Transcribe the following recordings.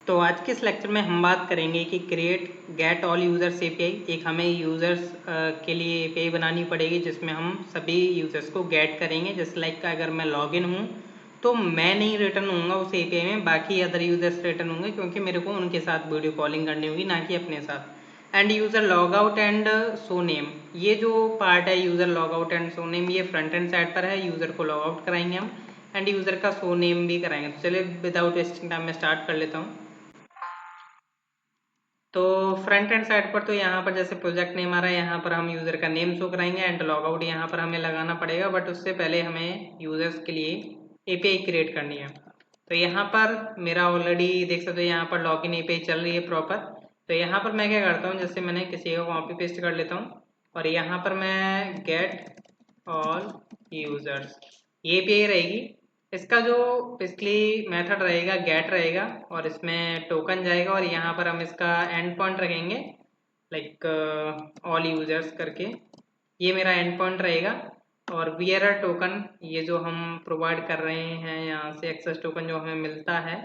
तो आज के इस लेक्चर में हम बात करेंगे कि create get all users API. एक हमें यूजर्स के लिए एपीआई बनानी पड़ेगी जिसमें हम सभी यूजर्स को गेट करेंगे। जैसे लाइक अगर मैं लॉगिन हूँ तो मैं नहीं रिटर्न होऊंगा उस एपीआई में, बाकी अदर यूजर्स रिटर्न होंगे क्योंकि मेरे को उनके साथ वीडियो कॉलिंग करनी होगी, ना कि अपने साथ। And user log out and show name, ये जो पार्ट है user log out and show name, ये फ्रंट एंड साइड पर है। यूजर को लॉग आउट कराएंगे हम एंड यूजर का शो नेम भी कराएंगे। तो चलिए विदाउट वेस्टिंग टाइम में स्टार्ट कर लेता हूँ। तो फ्रंट एंड साइड पर तो यहाँ पर जैसे प्रोजेक्ट नेम आ रहा है, यहाँ पर हम यूज़र का नेम शो कराएंगे एंड लॉग आउट यहाँ पर हमें लगाना पड़ेगा, बट उससे पहले हमें यूजर्स के लिए एपीआई क्रिएट करनी है। तो यहाँ पर मेरा ऑलरेडी देख सकते हो, यहाँ पर लॉगिन एपीआई चल रही है प्रॉपर। तो यहाँ पर मैं क्या करता हूँ, जैसे मैंने किसी को कॉपी पेस्ट कर लेता हूँ और यहाँ पर मैं गेट ऑल यूजर्स, ये एपीआई रहेगी। इसका जो बेसिकली मेथड रहेगा गेट रहेगा और इसमें टोकन जाएगा और यहाँ पर हम इसका एंड पॉइंट रखेंगे लाइक ऑल यूजर्स करके, ये मेरा एंड पॉइंट रहेगा। और वीआरआर टोकन, ये जो हम प्रोवाइड कर रहे हैं यहाँ से एक्सेस टोकन जो हमें मिलता है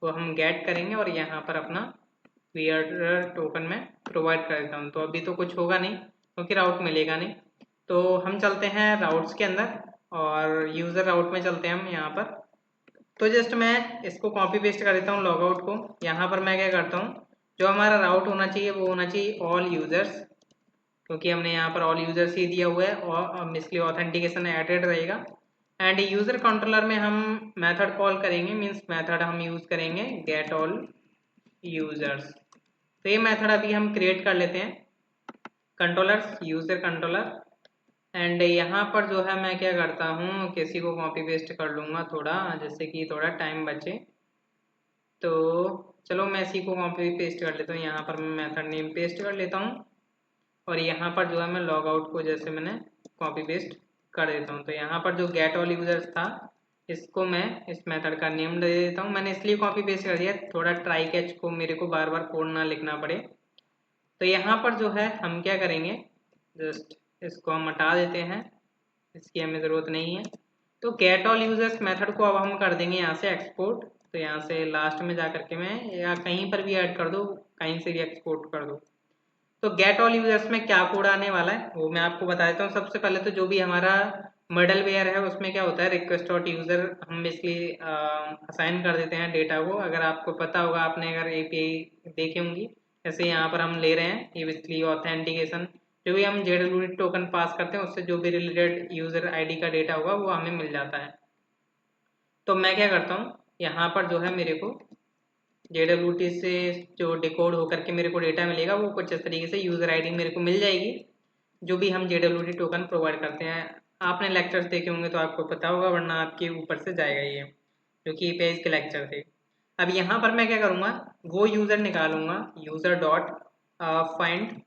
वो हम गेट करेंगे और यहाँ पर अपना वीआरआर टोकन में प्रोवाइड कर देता हूँ। तो अभी तो कुछ होगा नहीं क्योंकि राउट मिलेगा नहीं। तो हम चलते हैं राउट्स के अंदर और यूज़र राउट में चलते हैं हम यहाँ पर। तो जस्ट मैं इसको कॉपी पेस्ट कर देता हूँ लॉग आउट को। यहाँ पर मैं क्या करता हूँ, जो हमारा राउट होना चाहिए वो होना चाहिए ऑल यूजर्स, क्योंकि हमने यहाँ पर ऑल यूजर्स ही दिया हुआ है और इसलिए ऑथेंटिकेशन एडेड रहेगा। एंड यूजर कंट्रोलर में हम मेथड कॉल करेंगे, मीन्स मेथड हम यूज करेंगे गेट ऑल यूजर्स। तो ये मेथड अभी हम क्रिएट कर लेते हैं, कंट्रोलर्स यूजर कंट्रोलर। एंड यहाँ पर जो है मैं क्या करता हूँ, किसी को कॉपी पेस्ट कर लूँगा थोड़ा, जैसे कि थोड़ा टाइम बचे। तो चलो मैं इसी को कॉपी पेस्ट कर लेता हूँ, यहाँ पर मैं मेथड नेम पेस्ट कर लेता हूँ और यहाँ पर जो है मैं लॉग आउट को जैसे मैंने कॉपी पेस्ट कर देता हूँ। तो यहाँ पर जो गेट ऑल यूजर्स था इसको मैं इस मेथड का नेम दे देता हूँ। मैंने इसलिए कॉपी पेस्ट कर दिया थोड़ा ट्राई कैच को मेरे को बार बार कोड ना लिखना पड़े। तो यहाँ पर जो है हम क्या करेंगे, जस्ट इसको हम हटा देते हैं, इसकी हमें ज़रूरत नहीं है। तो गेट ऑल यूजर्स मेथड को अब हम कर देंगे यहाँ से एक्सपोर्ट। तो यहाँ से लास्ट में जा करके मैं या कहीं पर भी ऐड कर दो, कहीं से भी एक्सपोर्ट कर दो। तो गेट ऑल यूजर्स में क्या कोड आने वाला है वो मैं आपको बता देता हूँ। सबसे पहले तो जो भी हमारा मिडल वेयर है उसमें क्या होता है, रिक्वेस्ट डॉट यूजर हम बेसिकली असाइन कर देते हैं डेटा को। अगर आपको पता होगा, आपने अगर एपीआई देखी होंगी, जैसे यहाँ पर हम ले रहे हैं ये बेसिकली ऑथेंटिकेशन, जो भी हम जेडब्ल्यूटी टोकन पास करते हैं उससे जो भी रिलेटेड यूजर आईडी का डेटा होगा वो हमें मिल जाता है। तो मैं क्या करता हूँ, यहाँ पर जो है मेरे को जेडब्ल्यूटी से जो डिकोड होकर के मेरे को डेटा मिलेगा वो कुछ इस तरीके से यूज़र आईडी मेरे को मिल जाएगी, जो भी हम जेडब्ल्यूटी टोकन प्रोवाइड करते हैं। आपने लेक्चर्स देखे होंगे तो आपको पता होगा, वरना आपके ऊपर से जाएगा ये, जो कि पेज के लेक्चर थे। अब यहाँ पर मैं क्या करूँगा, वो यूज़र निकालूंगा यूज़र डॉट फाइंड,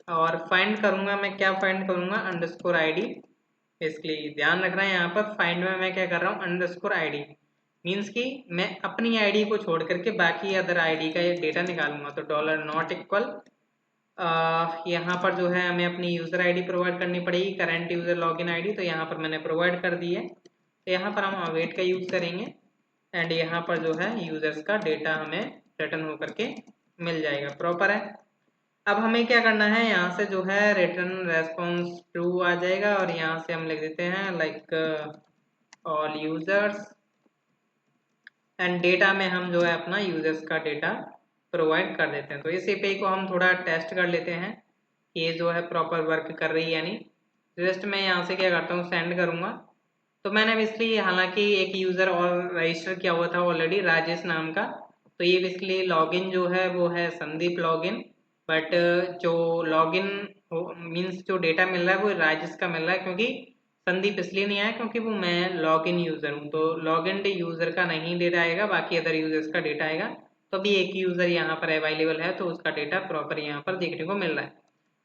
और फाइंड करूँगा मैं, क्या फाइंड करूँगा, अंडरस्कोर आईडी। बेसिकली ध्यान रखना है यहाँ पर फाइंड में मैं क्या कर रहा हूँ, अंडरस्कोर आईडी, मीन्स कि मैं अपनी आईडी को छोड़ करके बाकी अदर आईडी का ये डेटा निकालूंगा। तो डॉलर नॉट इक्वल, यहाँ पर जो है हमें अपनी यूज़र आईडी प्रोवाइड करनी पड़ेगी, करंट यूज़र लॉगिन आईडी, तो यहाँ पर मैंने प्रोवाइड कर दी है। तो यहाँ पर हम अवेट का यूज़ करेंगे एंड यहाँ पर जो है यूज़र्स का डेटा हमें रिटर्न होकर के मिल जाएगा, प्रॉपर है। अब हमें क्या करना है, यहाँ से जो है रिटर्न रेस्पॉन्स ट्रू आ जाएगा और यहाँ से हम लिख देते हैं like all users and data में हम जो है अपना यूजर्स का डेटा प्रोवाइड कर देते हैं। तो इस एपीआई को हम थोड़ा टेस्ट कर लेते हैं कि ये जो है प्रॉपर वर्क कर रही है यानी। जस्ट मैं यहाँ से क्या करता हूँ, सेंड करूँगा। तो मैंने बेसिकली हालांकि एक यूज़र और रजिस्टर किया हुआ था ऑलरेडी, राजेश नाम का। तो ये बेसिकली लॉगिन जो है वो है संदीप लॉगिन, बट जो लॉगिन मीन्स जो डेटा मिल रहा है वो राजेश का मिल रहा है, क्योंकि संदीप इसलिए नहीं आया क्योंकि वो मैं लॉगिन यूज़र हूँ। तो लॉगिन यूज़र का नहीं डेटा आएगा, बाकी अदर यूज़र्स का डेटा आएगा। तो अभी एक यूज़र यहाँ पर अवेलेबल है तो उसका डेटा प्रॉपर यहाँ पर देखने को मिल रहा है।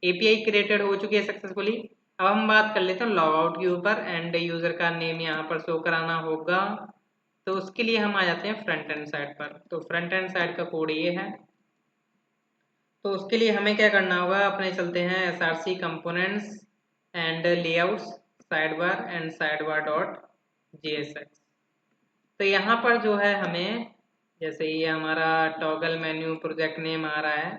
एपीआई क्रिएटेड हो चुकी है सक्सेसफुली। अब हम बात कर लेते हैं लॉग आउट के ऊपर एंड यूज़र का नेम यहाँ पर शो कराना होगा। तो उसके लिए हम आ जाते हैं फ्रंट एंड साइड पर। तो फ्रंट एंड साइड का कोड ये है। तो उसके लिए हमें क्या करना होगा, अपने चलते हैं src components and layouts side bar and side bar dot jsx। तो यहाँ पर जो है हमें जैसे ये हमारा टॉगल मेन्यू प्रोजेक्ट नेम आ रहा है,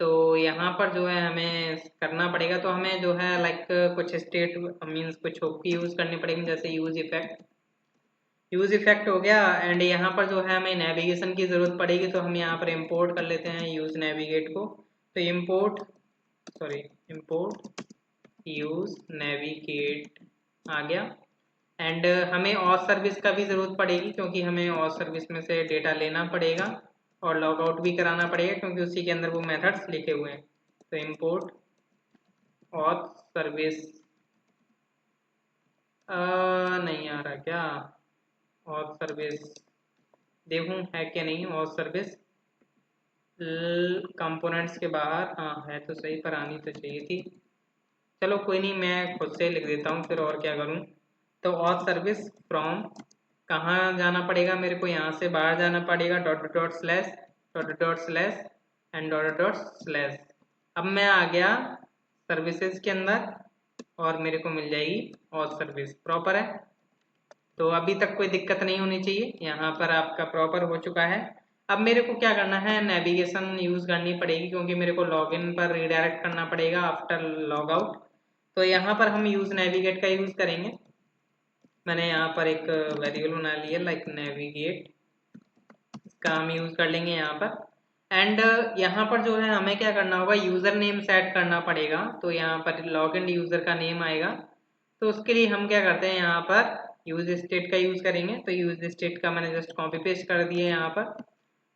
तो यहाँ पर जो है हमें करना पड़ेगा, तो हमें जो है लाइक कुछ स्टेट मीन्स कुछ हुक की यूज़ करनी पड़ेगी, जैसे यूज़ इफेक्ट हो गया। एंड यहाँ पर जो है हमें नेविगेशन की ज़रूरत पड़ेगी, तो हम यहाँ पर इंपोर्ट कर लेते हैं यूज़ नेविगेट को। तो इंपोर्ट यूज़ नेविगेट आ गया। एंड हमें ऑथ सर्विस का भी ज़रूरत पड़ेगी, क्योंकि हमें ऑथ सर्विस में से डेटा लेना पड़ेगा और लॉग आउट भी कराना पड़ेगा, क्योंकि उसी के अंदर वो मेथड्स लिखे हुए हैं। तो इंपोर्ट ऑथ सर्विस नहीं आ रहा क्या? ऑथ सर्विस देखूं है क्या नहीं। ऑथ सर्विस कंपोनेंट्स के बाहर, हाँ है तो सही, पर आनी तो चाहिए थी। चलो कोई नहीं, मैं खुद से लिख देता हूँ फिर, और क्या करूँ। तो ऑथ सर्विस फ्रॉम कहाँ जाना पड़ेगा मेरे को? यहाँ से बाहर जाना पड़ेगा, dot dot slash and dot dot slash. अब मैं आ गया सर्विसेज के अंदर और मेरे को मिल जाएगी ऑथ सर्विस। प्रॉपर है, तो अभी तक कोई दिक्कत नहीं होनी चाहिए। यहाँ पर आपका प्रॉपर हो चुका है। अब मेरे को क्या करना है, नेविगेशन यूज़ करनी पड़ेगी, क्योंकि मेरे को लॉगिन पर रिडायरेक्ट करना पड़ेगा आफ्टर लॉग आउट। तो यहाँ पर हम यूज़ नेविगेट का यूज़ करेंगे। मैंने यहाँ पर एक वेरिएबल बना लिया लाइक नेविगेट, इसका हम यूज़ कर लेंगे यहाँ पर। एंड यहाँ पर जो है हमें क्या करना होगा, यूज़र नेम सेट करना पड़ेगा। तो यहाँ पर लॉग इन यूज़र का नेम आएगा, तो उसके लिए हम क्या करते हैं, यहाँ पर यूज स्टेट का यूज़ करेंगे। तो यूज स्टेट का मैंने जस्ट कॉपी पेस्ट कर दिया यहाँ पर।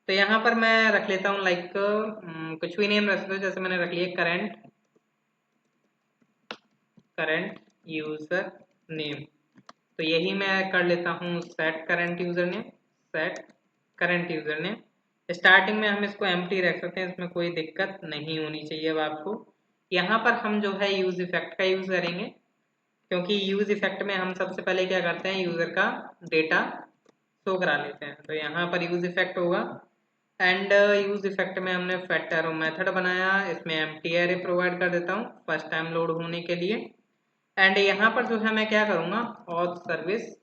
तो यहाँ पर मैं रख लेता हूँ लाइक कुछ भी नेम रख सकते हो, जैसे मैंने रख लिया करंट यूज़र नेम। तो यही मैं कर लेता हूँ set current user name. Starting में हम इसको एम्प्टी रख सकते हैं, इसमें कोई दिक्कत नहीं होनी चाहिए। अब आपको यहाँ पर हम जो है यूज़ इफेक्ट का यूज़ करेंगे, क्योंकि यूज़ इफेक्ट में हम सबसे पहले क्या करते हैं, यूज़र का डेटा शो करा लेते हैं। तो यहाँ पर यूज़ इफेक्ट होगा। एंड यूज़ इफेक्ट में हमने फैक्टर मेथड बनाया, इसमें एम्प्टी एरे प्रोवाइड कर देता हूँ फर्स्ट टाइम लोड होने के लिए। एंड यहाँ पर जो है मैं क्या करूँगा, ऑथ सर्विस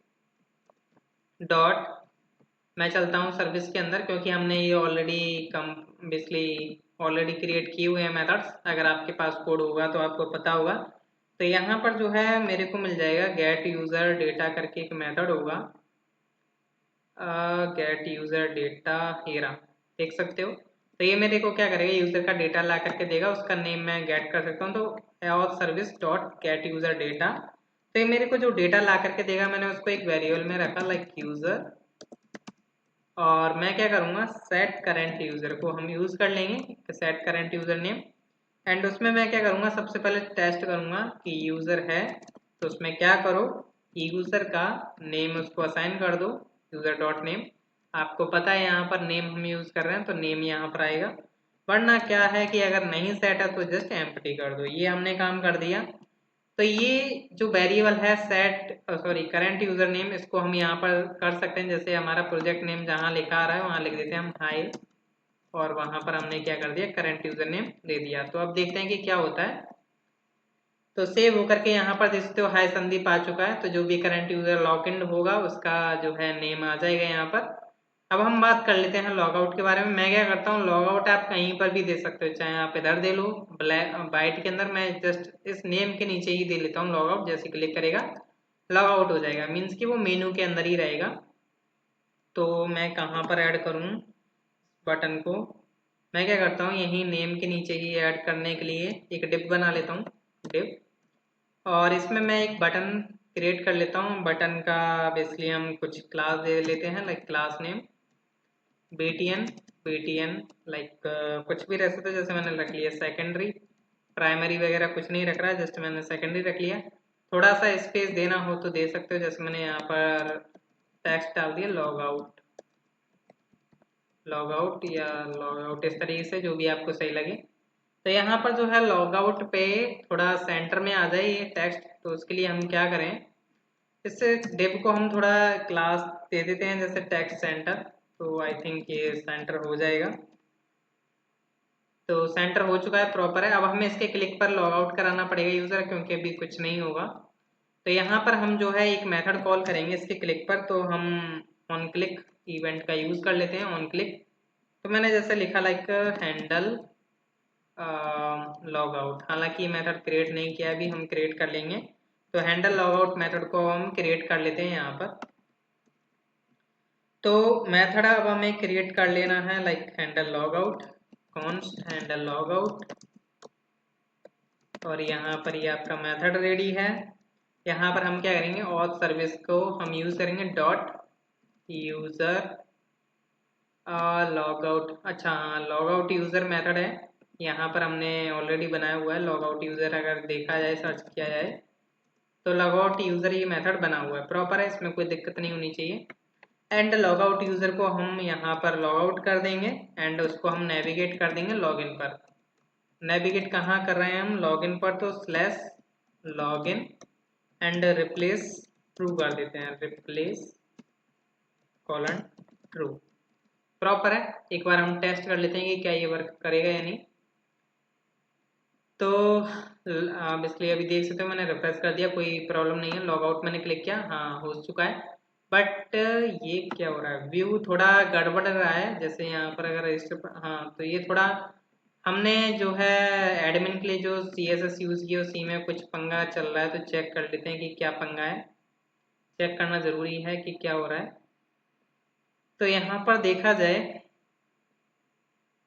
डॉट, मैं चलता हूँ सर्विस के अंदर, क्योंकि हमने ये ऑलरेडी ऑलरेडी क्रिएट किए हुए हैं मेथड्स। अगर आपके पास कोड होगा तो आपको पता होगा। तो यहाँ पर जो है मेरे को मिल जाएगा गेट यूज़र डेटा करके एक मेथड होगा, गेट यूज़र डेटा हेरा, देख सकते हो। तो ये मेरे को क्या करेगा, यूज़र का डेटा ला करके देगा, उसका नेम मैं गेट कर सकता हूँ। तो auth service dot gate user data, तो ये मेरे को जो डेटा ला करके देगा, मैंने उसको एक वेरिएबल में रखा लाइक यूज़र। और मैं क्या करूँगा, सेट करंट यूज़र को हम यूज़ कर लेंगे, set current user name. And उसमें मैं क्या करूँगा, सबसे पहले टेस्ट करूँगा कि यूज़र है, तो उसमें क्या करो, यूज़र का नेम उसको असाइन कर दो, यूज़र डॉट नेम। आपको पता है यहाँ पर नेम हम यूज़ कर रहे हैं, तो नेम यहाँ पर आएगा। वरना क्या है कि अगर नहीं सेट है तो जस्ट एम्प्टी कर दो। ये हमने काम कर दिया। तो ये जो वेरिएबल है करंट यूज़र नेम, इसको हम यहाँ पर कर सकते हैं। जैसे हमारा प्रोजेक्ट नेम जहाँ लिखा आ रहा है वहाँ लिख देते हैं हम हाई, और वहाँ पर हमने क्या कर दिया, करंट यूज़र नेम दे दिया। तो अब देखते हैं कि क्या होता है। तो सेव होकर के यहाँ पर देख सकते हो हाई संदीप आ चुका है। तो जो भी करंट यूज़र लॉग इन होगा उसका जो है नेम आ जाएगा यहाँ पर। अब हम बात कर लेते हैं लॉग आउट के बारे में। मैं क्या करता हूँ, लॉग आउट आप कहीं पर भी दे सकते हो, चाहे आप इधर दे लो ब्लैक वाइट के अंदर। मैं जस्ट इस नेम के नीचे ही दे लेता हूँ लॉग आउट। जैसे क्लिक करेगा लॉग आउट हो जाएगा, मीन्स कि वो मेनू के अंदर ही रहेगा। तो मैं कहाँ पर ऐड करूँ बटन को, मैं क्या करता हूँ, यही नेम के नीचे ही ऐड करने के लिए एक डिप बना लेता हूँ, डिप। और इसमें मैं एक बटन क्रिएट कर लेता हूँ। बटन का बेसिकली हम कुछ क्लास दे लेते हैं, like class name btn like कुछ भी रख सकते हो। जैसे मैंने रख लिया सेकेंडरी, प्राइमरी वगैरह कुछ नहीं रख रहा है, जस्ट मैंने सेकेंडरी रख लिया। थोड़ा सा स्पेस देना हो तो दे सकते हो, जैसे मैंने यहाँ पर टेक्स्ट डाल दिया लॉग आउट या लॉग आउट, इस तरीके से जो भी आपको सही लगे। तो यहाँ पर जो है लॉग आउट पे थोड़ा सेंटर में आ जाए ये टेक्स्ट। तो उसके लिए हम क्या करें, इससे डिव को हम थोड़ा क्लास दे देते हैं, जैसे टेक्स्ट सेंटर। तो आई थिंक ये सेंटर हो जाएगा। तो सेंटर हो चुका है, प्रॉपर है। अब हमें इसके क्लिक पर लॉग आउट कराना पड़ेगा यूज़र, क्योंकि अभी कुछ नहीं होगा। तो यहाँ पर हम जो है एक मेथड कॉल करेंगे इसके क्लिक पर। तो हम ऑन क्लिक इवेंट का यूज़ कर लेते हैं ऑन क्लिक। तो मैंने जैसे लिखा लाइक हैंडल लॉग आउट, हालांकि मेथड क्रिएट नहीं किया, अभी हम क्रिएट कर लेंगे। तो हैंडल लॉग आउट मेथड को हम क्रिएट कर लेते हैं यहाँ पर। तो मेथड अब हमें क्रिएट कर लेना है like handle log out, const handle log out, और यहाँ पर ये आपका मेथड रेडी है। यहाँ पर हम क्या करेंगे, ऑथ सर्विस को हम यूज करेंगे डॉट यूजर लॉग आउट। अच्छा हाँ, लॉग आउट यूजर मेथड है, यहाँ पर हमने ऑलरेडी बनाया हुआ है लॉग आउट यूजर। अगर देखा जाए, सर्च किया जाए तो लॉग आउट यूजर ये मेथड बना हुआ है, प्रॉपर है, इसमें कोई दिक्कत नहीं होनी चाहिए। एंड लॉग आउट यूजर को हम यहाँ पर लॉग आउट कर देंगे एंड उसको हम नेविगेट कर देंगे लॉगिन पर। नेविगेट कहाँ कर रहे हैं हम, लॉगिन पर, तो slash login and replace true कर देते हैं, रिप्लेस कॉलन ट्रू। प्रॉपर है। एक बार हम टेस्ट कर लेते हैं कि क्या ये वर्क करेगा या नहीं। तो आप इसलिए अभी देख सकते हो, मैंने रिफ्रेश कर दिया, कोई प्रॉब्लम नहीं है। लॉग आउट मैंने क्लिक किया, हाँ हो चुका है। बट ये क्या हो रहा है, व्यू थोड़ा गड़बड़ रहा है। जैसे यहाँ पर अगर रजिस्टर, हाँ तो ये थोड़ा हमने जो है एडमिन के लिए जो CSS यूज़ किया उसी में कुछ पंगा चल रहा है। तो चेक कर लेते हैं कि क्या पंगा है, चेक करना ज़रूरी है कि क्या हो रहा है। तो यहाँ पर देखा जाए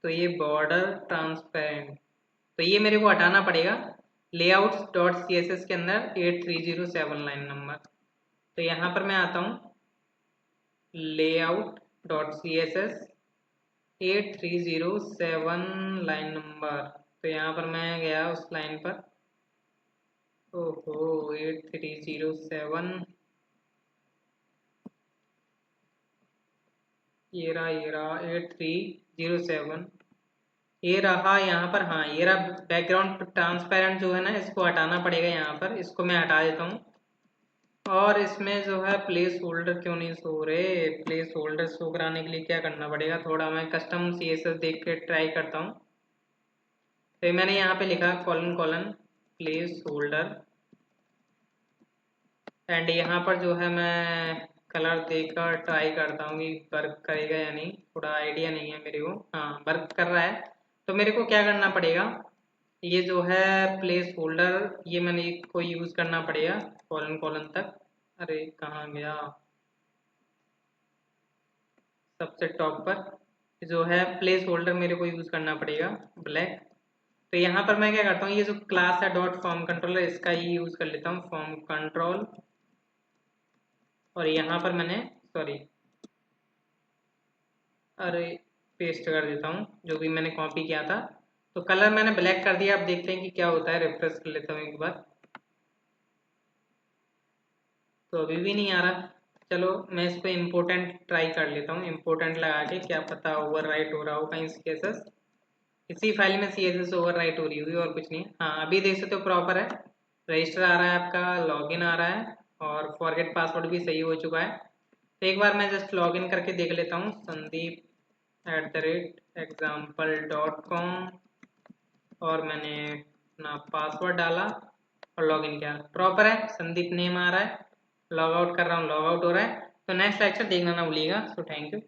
तो ये बॉर्डर ट्रांसपेरेंट, तो ये मेरे को हटाना पड़ेगा लेआउट्स डॉट CSS के अंदर 8307 लाइन नंबर। तो यहाँ पर मैं आता हूँ layout dot CSS 8307 line number. तो यहाँ पर मैं गया उस लाइन पर, ओहो 8307, ये रहा 8307, ये रहा यहाँ पर। हाँ ये रहा बैकग्राउंड ट्रांसपेरेंट जो है ना, इसको हटाना पड़ेगा यहाँ पर, इसको मैं हटा देता हूँ। और इसमें जो है प्लेस होल्डर क्यों नहीं शो रहे, प्लेस होल्डर शो कराने के लिए क्या करना पड़ेगा, थोड़ा मैं कस्टम CSS देख के ट्राई करता हूँ। तो मैंने यहाँ पे लिखा colon colon place holder, and यहाँ पर जो है मैं कलर देकर ट्राई करता हूँ कि वर्क करेगा या नहीं, थोड़ा आइडिया नहीं है मेरे को। हाँ वर्क कर रहा है। तो मेरे को क्या करना पड़ेगा, ये जो है प्लेस होल्डर, ये मैंने को यूज़ करना पड़ेगा कॉलन कॉलन तक। अरे कहाँ गया, सबसे टॉप पर जो है प्लेस होल्डर मेरे को यूज़ करना पड़ेगा ब्लैक। तो यहाँ पर मैं क्या करता हूँ, ये जो क्लास है डॉट फॉर्म कंट्रोलर, इसका ही यूज़ कर लेता हूँ, फॉर्म कंट्रोल। और यहाँ पर मैंने, सॉरी, अरे पेस्ट कर देता हूँ जो भी मैंने कॉपी किया था। तो कलर मैंने ब्लैक कर दिया, अब देखते हैं कि क्या होता है। रिफ्रेश कर लेता हूँ एक बार, तो अभी भी नहीं आ रहा। चलो मैं इसको इम्पोर्टेंट ट्राई कर लेता हूँ, इम्पोर्टेंट लगा के, क्या पता ओवरराइट हो रहा होगा इन केसेस। इसी फाइल में CSS ओवरराइट हो रही होगी और कुछ नहीं। हाँ अभी देख सकते हो प्रॉपर है, रजिस्टर आ रहा है आपका, लॉगिन आ रहा है, और फॉरगेट पासवर्ड भी सही हो चुका है। तो एक बार मैं जस्ट लॉगिन करके देख लेता हूँ, sandeep@example.com, और मैंने अपना पासवर्ड डाला और लॉगिन किया। प्रॉपर है, संदीप नेम आ रहा है, लॉग आउट कर रहा हूँ, लॉग आउट हो रहा है। तो नेक्स्ट लेक्चर देखना ना भूलिएगा। So thank you.